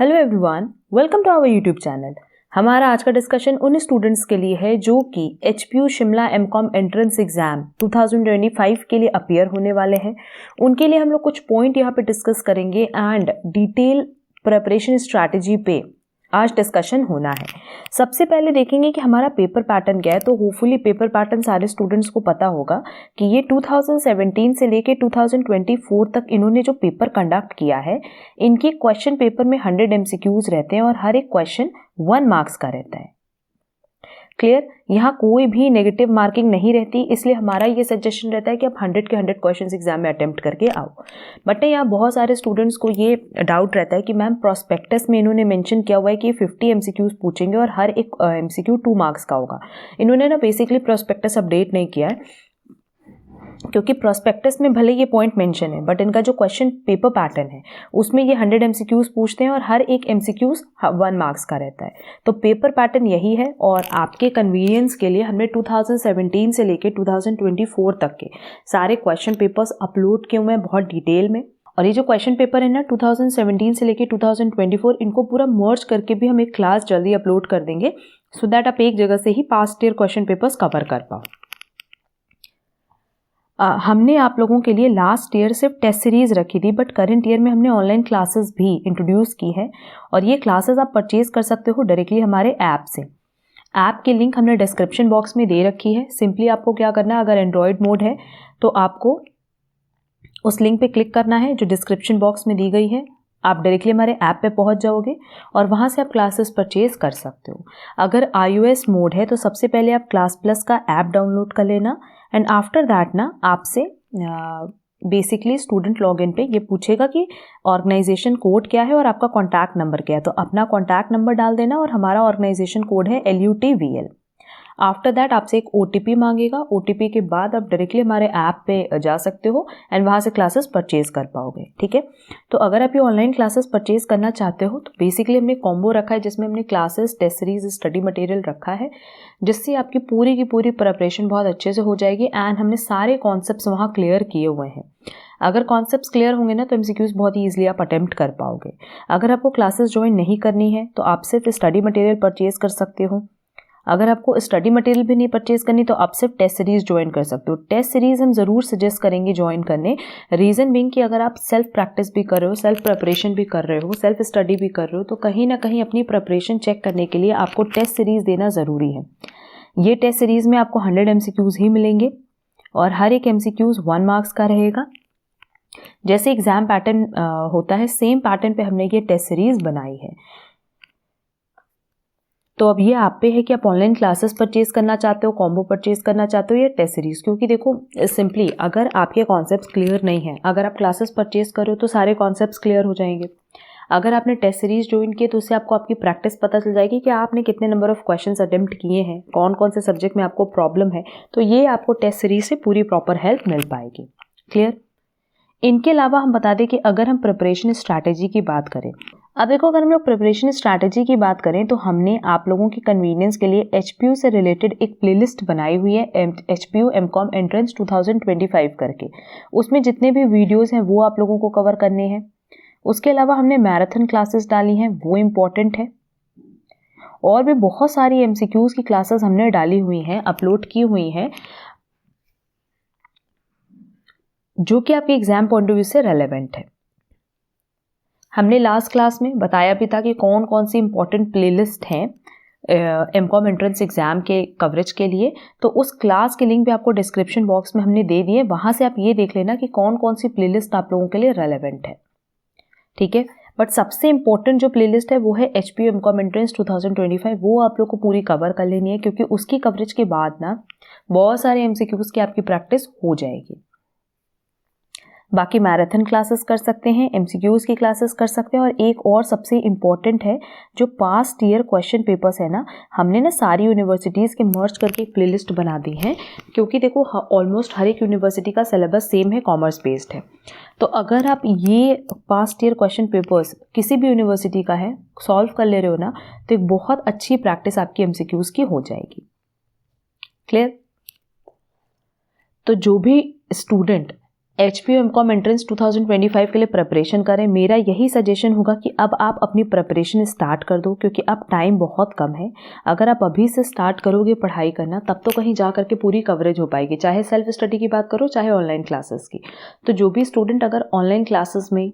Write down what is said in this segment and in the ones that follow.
Hello everyone, welcome to our YouTube channel. हमारा आज का डिस्कशन उन स्टूडेंट्स के लिए है जो कि HPU Shimla MCOM entrance exam 2025 के लिए अपीयर होने वाले हैं। उनके लिए हम लोग कुछ पॉइंट यहाँ पे डिस्कस करेंगे एंड डिटेल प्रिपरेशन स्ट्रैटेजी पे आज डिस्कशन होना है। सबसे पहले देखेंगे कि हमारा पेपर पैटर्न क्या है। तो होपफुली पेपर पैटर्न सारे स्टूडेंट्स को पता होगा कि ये 2017 से लेके 2024 तक इन्होंने जो पेपर कंडक्ट किया है, इनके क्वेश्चन पेपर में 100 MCQs रहते हैं और हर एक क्वेश्चन 1 मार्क्स का रहता है। क्लियर? यहाँ कोई भी नेगेटिव मार्किंग नहीं रहती, इसलिए हमारा ये सजेशन रहता है कि आप 100 के 100 क्वेश्चंस एग्जाम में अटेम्प्ट करके आओ। बट यहाँ बहुत सारे स्टूडेंट्स को ये डाउट रहता है कि मैम प्रोस्पेक्टस में इन्होंने मेंशन किया हुआ है कि 50 MCQs पूछेंगे और हर एक MCQ 2 मार्क्स का होगा। इन्होंने ना बेसिकली प्रोस्पेक्टस अपडेट नहीं किया है, क्योंकि प्रोस्पेक्टस में भले ये पॉइंट मेंशन है बट इनका जो क्वेश्चन पेपर पैटर्न है उसमें ये 100 MCQs पूछते हैं और हर एक MCQs 1 मार्क्स का रहता है। तो पेपर पैटर्न यही है और आपके कन्वीनियंस के लिए हमने 2017 से लेके 2024 तक के सारे क्वेश्चन पेपर्स अपलोड किए हुए हैं बहुत डिटेल में। और ये जो क्वेश्चन पेपर है ना 2017 से लेके 2024, इनको पूरा मर्ज करके भी हम एक क्लास जल्दी अपलोड कर देंगे सो दैट आप एक जगह से ही past year question papers cover कर पाओ। हमने आप लोगों के लिए लास्ट ईयर सिर्फ टेस्ट सीरीज रखी थी, बट करंट ईयर में हमने ऑनलाइन क्लासेस भी इंट्रोड्यूस की है और ये क्लासेस आप परचेज कर सकते हो डायरेक्टली हमारे ऐप से। ऐप की लिंक हमने डिस्क्रिप्शन बॉक्स में दे रखी है। सिंपली आपको क्या करना है, अगर एंड्रॉयड मोड है तो आपको उस लिंक पे क्लिक करना है जो डिस्क्रिप्शन बॉक्स में दी गई है। आप डायरेक्टली हमारे ऐप पे पहुंच जाओगे और वहाँ से आप क्लासेस परचेज कर सकते हो। अगर iOS मोड है तो सबसे पहले आप क्लास प्लस का ऐप डाउनलोड कर लेना एंड आफ्टर दैट ना आपसे बेसिकली स्टूडेंट लॉगिन पे ये पूछेगा कि ऑर्गेनाइजेशन कोड क्या है और आपका कॉन्टैक्ट नंबर क्या है। तो अपना कॉन्टैक्ट नंबर डाल देना और हमारा ऑर्गेनाइजेशन कोड है LUTVL। आफ्टर दैट आपसे एक OTP मांगेगा। OTP के बाद आप डायरेक्टली हमारे ऐप पे जा सकते हो एंड वहाँ से क्लासेस परचेज कर पाओगे। ठीक है, तो अगर आप ये ऑनलाइन क्लासेस परचेज करना चाहते हो तो बेसिकली हमने कॉम्बो रखा है जिसमें हमने classes, test series, study material रखा है जिससे आपकी पूरी की पूरी प्रिपरेशन बहुत अच्छे से हो जाएगी एंड हमने सारे कॉन्सेप्ट्स वहाँ क्लियर किए हुए हैं। अगर कॉन्सेप्ट्स क्लियर होंगे ना तो MCQs बहुत ही ईजिली आप अटेम्प्ट कर पाओगे। अगर आपको क्लासेस ज्वाइन नहीं करनी है तो आप सिर्फ स्टडी मटेरियल परचेज कर सकते हो। अगर आपको स्टडी मटेरियल भी नहीं परचेज करनी तो आप सिर्फ टेस्ट सीरीज ज्वाइन कर सकते हो। टेस्ट सीरीज हम ज़रूर सजेस्ट करेंगे ज्वाइन करने, रीज़न बीइंग कि अगर आप सेल्फ प्रैक्टिस भी कर रहे हो, सेल्फ प्रिपरेशन भी कर रहे हो, सेल्फ स्टडी भी कर रहे हो तो कहीं ना कहीं अपनी प्रिपरेशन चेक करने के लिए आपको टेस्ट सीरीज देना ज़रूरी है। ये टेस्ट सीरीज में आपको 100 MCQs ही मिलेंगे और हर एक MCQs 1 मार्क्स का रहेगा। जैसे एग्जाम पैटर्न होता है सेम पैटर्न पे हमने ये टेस्ट सीरीज बनाई है। तो अब ये आप पे है कि आप ऑनलाइन क्लासेस परचेज करना चाहते हो, कॉम्बो परचेज करना चाहते हो या टेस्ट सीरीज। क्योंकि देखो सिंपली अगर आपके कॉन्सेप्ट्स क्लियर नहीं है, अगर आप क्लासेस परचेज करो तो सारे कॉन्सेप्ट्स क्लियर हो जाएंगे। अगर आपने टेस्ट सीरीज ज्वाइन किए तो उससे आपको आपकी प्रैक्टिस पता चल जाएगी कि आपने कितने नंबर ऑफ क्वेश्चंस अटेम्प्ट किए हैं, कौन कौन से सब्जेक्ट में आपको प्रॉब्लम है। तो ये आपको टेस्ट सीरीज से पूरी प्रॉपर हेल्प मिल पाएगी। क्लियर? इनके अलावा हम बता दें कि अगर हम प्रिपरेशन स्ट्रैटेजी की बात करें, अब देखो अगर हम लोग प्रिपरेशन स्ट्रैटेजी की बात करें तो हमने आप लोगों के कन्वीनियंस के लिए HPU से रिलेटेड एक प्लेलिस्ट बनाई हुई है HPU MCOM एंट्रेंस 2025 करके। उसमें जितने भी वीडियोस हैं वो आप लोगों को कवर करने हैं। उसके अलावा हमने मैराथन क्लासेस डाली हैं, वो इम्पॉर्टेंट है। और भी बहुत सारी MCQs की क्लासेस हमने डाली हुई हैं, अपलोड की हुई हैं, जो कि आपके एग्जाम पॉइंट ऑफ व्यू से रेलेवेंट है। हमने लास्ट क्लास में बताया भी था कि कौन कौन सी इंपॉर्टेंट प्लेलिस्ट हैं MCOM एंट्रेंस एग्जाम के कवरेज के लिए। तो उस क्लास के लिंक भी आपको डिस्क्रिप्शन बॉक्स में हमने दे दिए, वहाँ से आप ये देख लेना कि कौन कौन सी प्लेलिस्ट आप लोगों के लिए रेलेवेंट है। ठीक है, बट सबसे इंपॉर्टेंट जो प्लेलिस्ट है वो है HPU MCOM एंट्रेंस 2025। वो आप लोग को पूरी कवर कर लेनी है क्योंकि उसकी कवरेज के बाद ना बहुत सारे MCQs की आपकी प्रैक्टिस हो जाएगी। बाकी मैराथन क्लासेस कर सकते हैं, MCQs की क्लासेस कर सकते हैं। और एक और सबसे इम्पॉर्टेंट है जो पास्ट ईयर क्वेश्चन पेपर्स है ना, हमने ना सारी यूनिवर्सिटीज़ के मर्ज करके एक प्लेलिस्ट बना दी है। क्योंकि देखो ऑलमोस्ट हर एक यूनिवर्सिटी का सिलेबस सेम है, कॉमर्स बेस्ड है। तो अगर आप ये पास्ट ईयर क्वेश्चन पेपर्स किसी भी यूनिवर्सिटी का है सॉल्व कर ले रहे हो ना तो एक बहुत अच्छी प्रैक्टिस आपकी MCQs की हो जाएगी। क्लियर? तो जो भी स्टूडेंट HPU-MCOM एंट्रेंस 2025 के लिए प्रिपरेशन करें। मेरा यही सजेशन होगा कि अब आप अपनी प्रिपरेशन स्टार्ट कर दो, क्योंकि अब टाइम बहुत कम है। अगर आप अभी से स्टार्ट करोगे पढ़ाई करना, तब तो कहीं जा करके पूरी कवरेज हो पाएगी, चाहे सेल्फ स्टडी की बात करो चाहे ऑनलाइन क्लासेस की। तो जो भी स्टूडेंट अगर ऑनलाइन क्लासेस में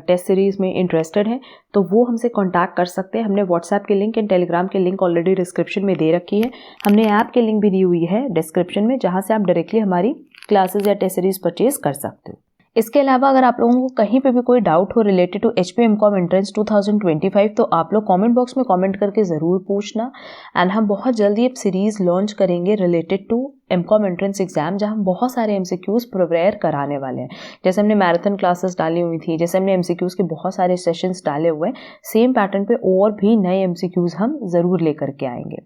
टेस्ट सीरीज़ में इंटरेस्टेड हैं तो वो हमसे कांटेक्ट कर सकते हैं। हमने व्हाट्सएप के लिंक एंड टेलीग्राम के लिंक ऑलरेडी डिस्क्रिप्शन में दे रखी है। हमने ऐप के लिंक भी दी हुई है डिस्क्रिप्शन में, जहाँ से आप डायरेक्टली हमारी क्लासेस या टेस्ट सीरीज़ परचेज कर सकते हो। इसके अलावा अगर आप लोगों को कहीं पे भी कोई डाउट हो रिलेटेड टू HPU-MCOM एंट्रेंस 2025 तो आप लोग कमेंट बॉक्स में कमेंट करके ज़रूर पूछना। एंड हम बहुत जल्दी एक सीरीज़ लॉन्च करेंगे related to MCOM entrance exam, जहाँ हम बहुत सारे MCQs प्रिपेयर कराने वाले हैं। जैसे हमने मैराथन क्लासेस डाली हुई थी, जैसे हमने MCQs के बहुत सारे सेशंस डाले हुए हैं, सेम पैटर्न पे और भी नए MCQs हम ज़रूर लेकर के आएंगे।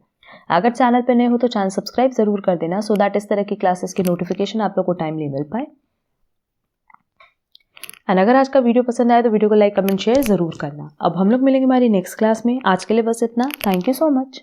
अगर चैनल पे नए हो तो चैनल सब्सक्राइब ज़रूर कर देना, सो दैट इस तरह की क्लासेस की नोटिफिकेशन आप लोग को टाइमली मिल पाए। एंड अगर आज का वीडियो पसंद आए तो वीडियो को लाइक कमेंट शेयर ज़रूर करना। अब हम लोग मिलेंगे हमारी नेक्स्ट क्लास में। आज के लिए बस इतना। Thank you so much.